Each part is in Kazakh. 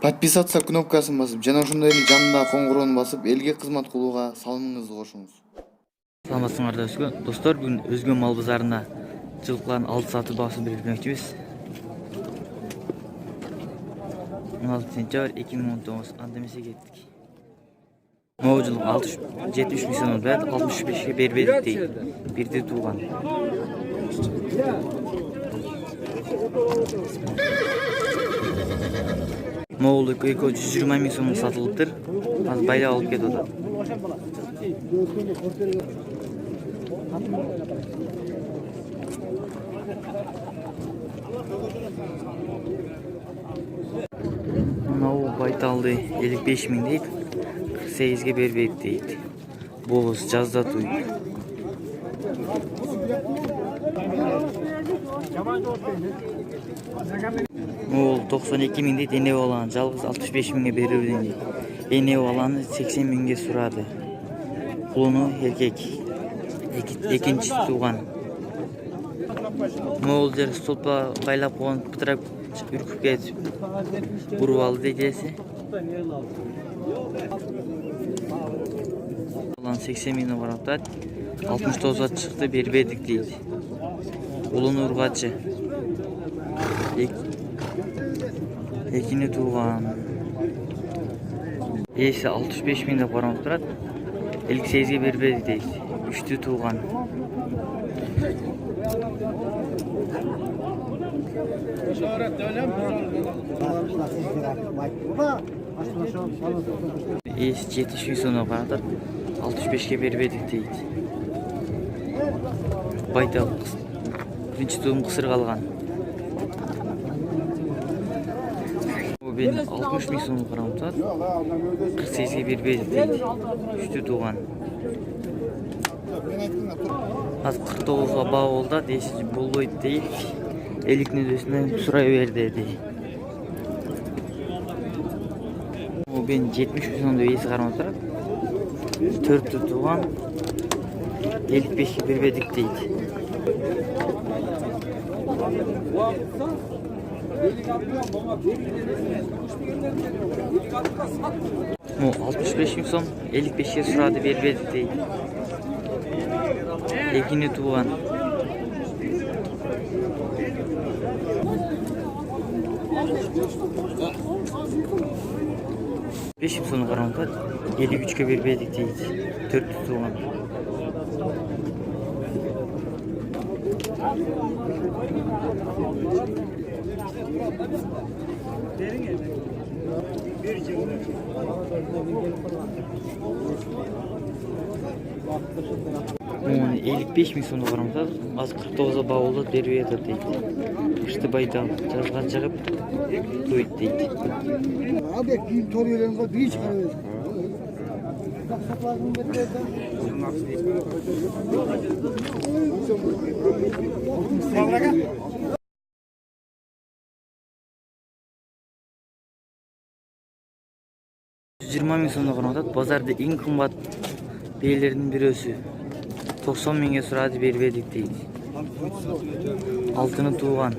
Подписаться кнопкасын басып, жана ошондой эле жанындагы коңгуроону басып, элге кызмат кылууга салымыңызды кошуңуз. Саламатсыңарбы достор, бүгүн Өзгөн мал базарына жылкылардын алды сатуу баасын белгилемекчибиз. 16 сентябрь 2019 анда эмесе кеттик. Могу жылы 73 миллион берет, 65ке бербедик дейт. Бирди тууган. Могул экөө 120 миң сомго сатылыптыр. Азыр байлап алып кетип атат. Мынау байталды 55 миң дейт, 48ге бербейт дейт. Боз жазда туй. Ол 92 миң дейт, эне баланы жалгыз 65 миңге беребин дейт. Эне баланы 80 миңге сурады. Кулуну эркек. Экинчи тууган. Могул жер столпа байлап койгон бытырап үркүп кетип буруп алды десе. Баланы 80 миңге баратат. 69 чыкты, бербедик дейт. Улуну ургачы. Экини тууган. Эси 65 миң деп барып турат. 58ге бербедик дейт. Үчтү тууган. Эси 70 миң сомдо баратат. 65ке бербедик дейт. Байта биринчи туум кысыр калган. Бен 60 миң сомго карап атат. 48ге бербедик дейт. Үчтү тууган. Азыр 49га баа болду, эси болбойт дейт. Элик нөдөсүнөн сурай бер деди. Бен 70 миң сомдо эси карап атат. 4 тууган. 55ке бербедик дейт. 65 миң сом, 55ке сурады, бербедик дейт. Экини тууган. Беш миң сомго карап атат. 53ке бербедик дейт. 4 тууган. Оны 55 миң сомго карап атат. Азыр 49га баа болду, бербей атат дейт. Кышты байта жазган чыгып туйт дейт. Абек кийин тор үйрөнгө бир чыгарып. $20 миң сомдо карап атат. Базарда эң кымбат бээлердин бирөөсү. 90 миңге сурады, бербедик дейт. Алтыны тууган.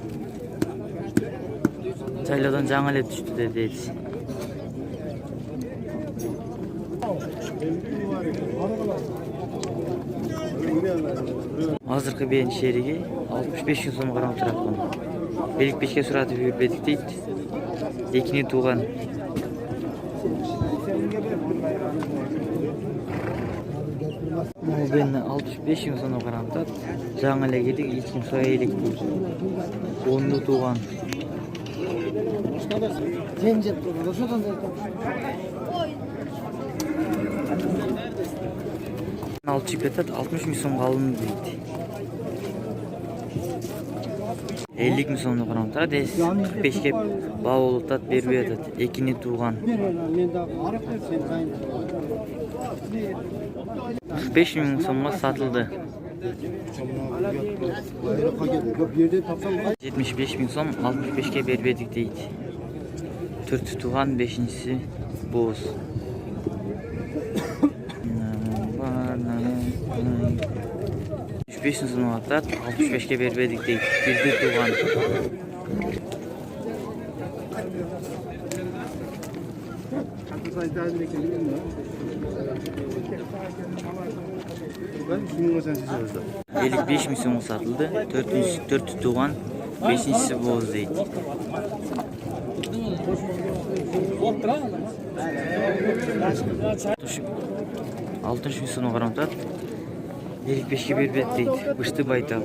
Жайлаудан жаңы эле түштү деди. Азыркы бейин шериги 65 миң сомго карап турат. 55ке сурады, бербедик дейт. Экини тууган. Бен 65 миң сомго карап турат. Жаңы эле келдик, эч ким соя элек дейт. 10 тууган. Алып чыгып кетет, 60 миң сомго алынды дейт. 50 миң сомго карап турат. 45ке баа болуп атат, бербей атат. Экини тууган. 45 миң сомго сатылды. 75 миң сом, 65ке бербедик дейт. 4 тууган, 5-си боз. 35 65 ming so'm atadi, 65 ga bermedik deydi. Birde tug'an. Elik 5 ming so'mga satıldı. 4 tug'an, 5-inchisi bo'z deydi. 60 ming so'mga qaramtab 55 ga bermedi deydi. Bıştı baytal.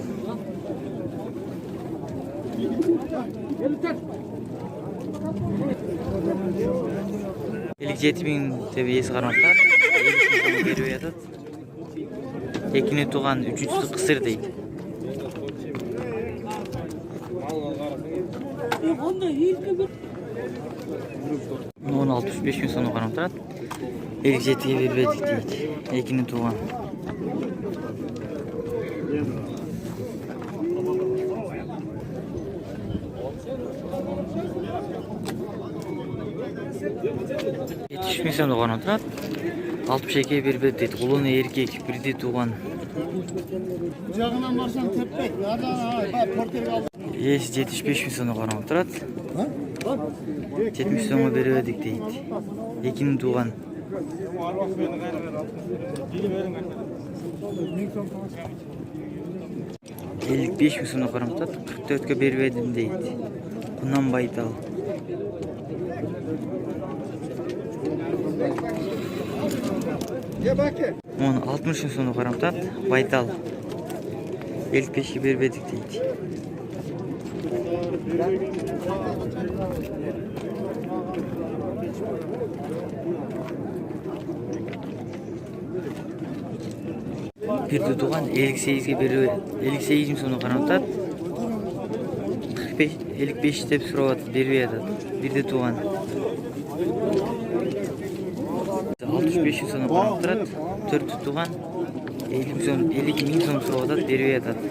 Elik 7 ming tebiyesi qaramtab 50 ming so'mga berib yatadi. Ekini tug'an 3-inchisi qisir deydi. 65 ming so'mga qaramtab 57 ga bermedik deydi. Ekini tug'an. Ming so'mga qaramtab 62 ga bermedi deydi. Qulun erkek, birde tug'an. Kucağından varsan tepek. Bak porteri aldı. 75 ming so'mga qaramtab 70 so'mga bermedik deydi. Ekini tug'an. Elik 5 ming so'mga qaramtab 44 ga bermedim deydi. Bundan baytal. Ye bakayım. 60 ming so'mga qaramtab baytal. 55 ga bermedik deydi. Birde tug'an 58 ga berib 58 ming so'mga qaramtab 55 deb so'rayapti, berib yatadi. Birde tug'an 65 ming so'mga qaramtab 4 tug'an 50 ming so'm so'rayapti, berib yatadi.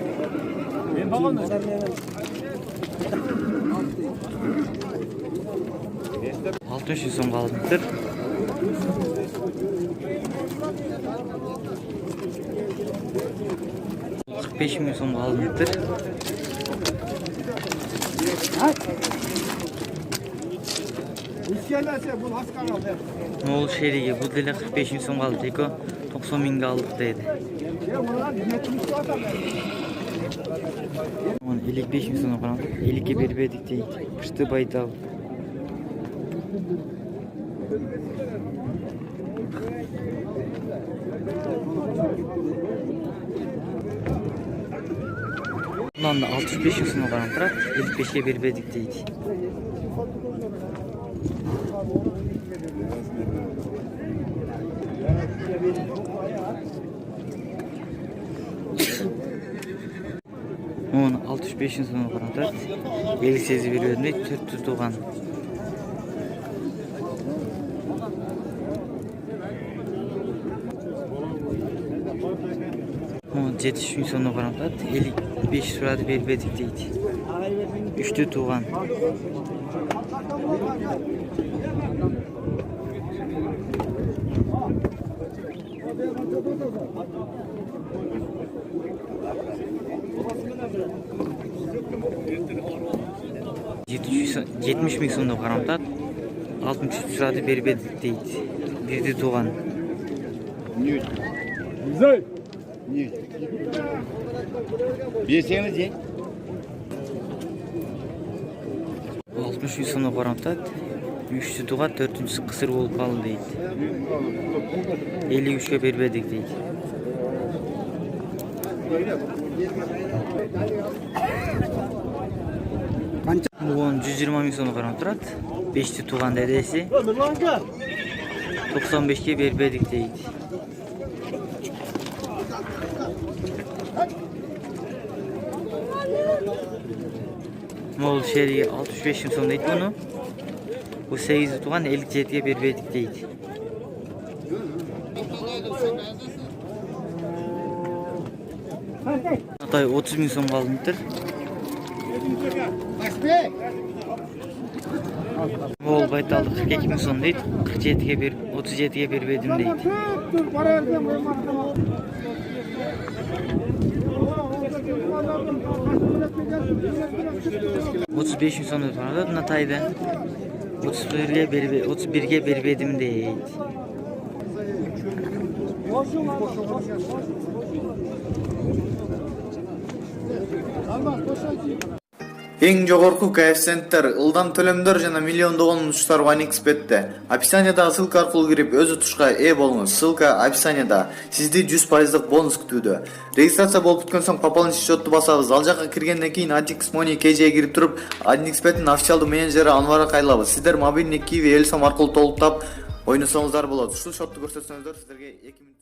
Altmış ming so'mga olibdir. Beş ming so'mga olibdir. Moğol şerigi bu dile 45 ming so'mga oldi, eko 90 mingga oldik deydi. 55 ming so'mga qaramtab 50 ga bermedik deydi. Qishti baytal. Bundan da 65 ming so'mga qaramtab 55 ga bermedik deydi. Onun 65 ming so'mga qaramtab 58 ga bermedik, 4 tug'an. 70 ming so'mga qaramtab 55 so'radi, bermedik deydi. 3 tug'an. Yetmiş ming so'mga qaramtab 63 so'radi, bermedik deydi. Birde tug'an. Güzel. Niye? Berseniz ye. 60 ming so'mga qaramtab 3 tug'an, 4-inchisi qisir bo'lib qoldi deydi. 53 ga bermedik deydi. Bugun 120 ming so'mga qaramtab 5 tug'an dedesi 95 ga bermedik deydi. Moğol şerigi 65 ming so'm deydi bunu. Bu 8 tug'an 57 ga bermedik deydi. Atay 30 ming so'mga olibdir. Moğol baytaldı 42 ming so'm deydi. 37 ga berib 37 ga bermedim deydi. 35 ming so'mda turadi mына tayda. 31'ge berbedim deydi. Эң жогорку коэффициенттер, ылдам төлөмдөр жана миллиондогон учуштар OneXBet'те. Описаниядагы ссылка аркылуу кирип өз утушка ээ болуңуз. Ссылка описанияда. Сизди 100% бонус күтүүдө. Регистрация болуп бүткөн соң пополнить счетту басабыз. Ал жакка киргенден кийин Adix Money KJ'ге кирип туруп, OneXBet'ин официалдуу менеджери Анварга кайрылабыз. Сиздер мобильный Kiwi Элсом аркылуу толуктап ойносоңуздар болот. Ушул счетту көрсөтсөңүздөр сиздерге 2